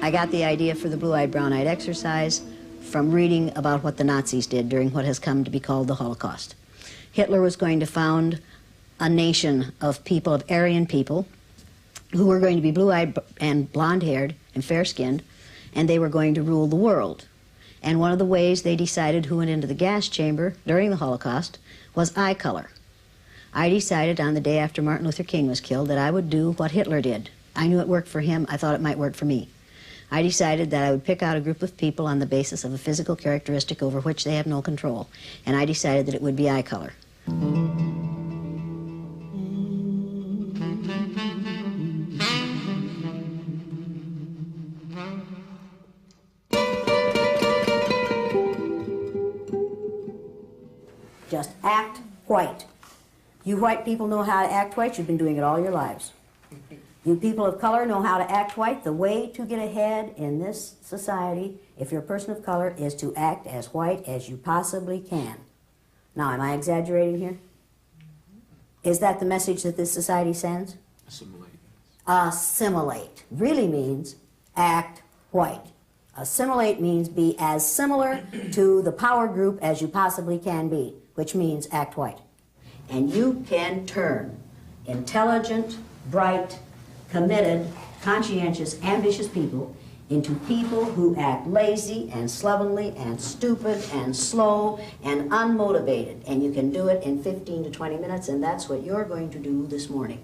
I got the idea for the blue-eyed, brown-eyed exercise from reading about what the Nazis did during what has come to be called the Holocaust. Hitler was going to found a nation of people, of Aryan people, who were going to be blue-eyed and blonde-haired and fair-skinned, and they were going to rule the world. And one of the ways they decided who went into the gas chamber during the Holocaust was eye color. I decided on the day after Martin Luther King was killed that I would do what Hitler did. I knew it worked for him. I thought it might work for me. I decided that I would pick out a group of people on the basis of a physical characteristic over which they have no control. And I decided that it would be eye color. Just act white. You white people know how to act white. You've been doing it all your lives. You people of color know how to act white. The way to get ahead in this society, if you're a person of color, is to act as white as you possibly can. Now, am I exaggerating here? Is that the message that this society sends? Assimilate. Assimilate really means act white. Assimilate means be as similar to the power group as you possibly can be, which means act white. And you can turn intelligent, bright, committed, conscientious, ambitious people into people who act lazy and slovenly and stupid and slow and unmotivated. And you can do it in 15 to 20 minutes, and that's what you're going to do this morning.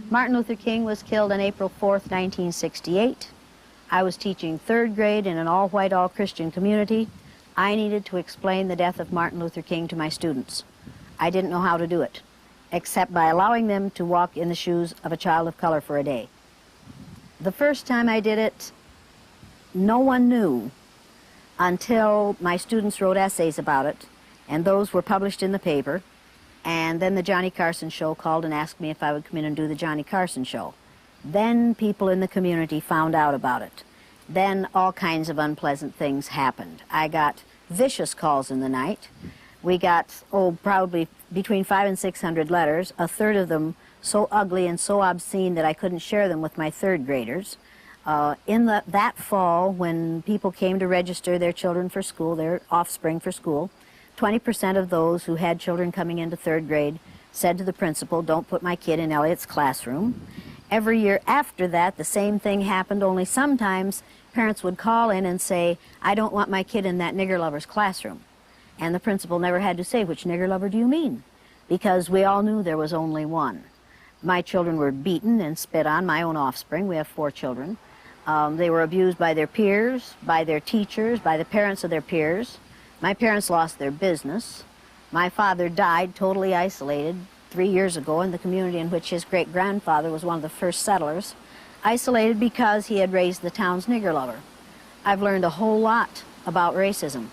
Martin Luther King was killed on April 4th, 1968. I was teaching third grade in an all-white, all-Christian community. I needed to explain the death of Martin Luther King to my students. I didn't know how to do it, except by allowing them to walk in the shoes of a child of color for a day. The first time I did it, no one knew until my students wrote essays about it, and those were published in the paper. And then the Johnny Carson Show called and asked me if I would come in and do the Johnny Carson Show. Then people in the community found out about it. Then all kinds of unpleasant things happened. I got vicious calls in the night. We got, probably between 500 and 600 letters, a third of them so ugly and so obscene that I couldn't share them with my third graders. That fall, when people came to register their children for school, their offspring for school, 20% of those who had children coming into third grade said to the principal, "Don't put my kid in Elliot's classroom." Every year after that, the same thing happened, only sometimes parents would call in and say, "I don't want my kid in that nigger lover's classroom." And the principal never had to say, "Which nigger lover do you mean?" Because we all knew there was only one. My children were beaten and spit on, my own offspring. We have 4 children. They were abused by their peers, by their teachers, by the parents of their peers. My parents lost their business. My father died totally isolated 3 years ago in the community in which his great-grandfather was one of the first settlers, isolated because he had raised the town's nigger lover. I've learned a whole lot about racism.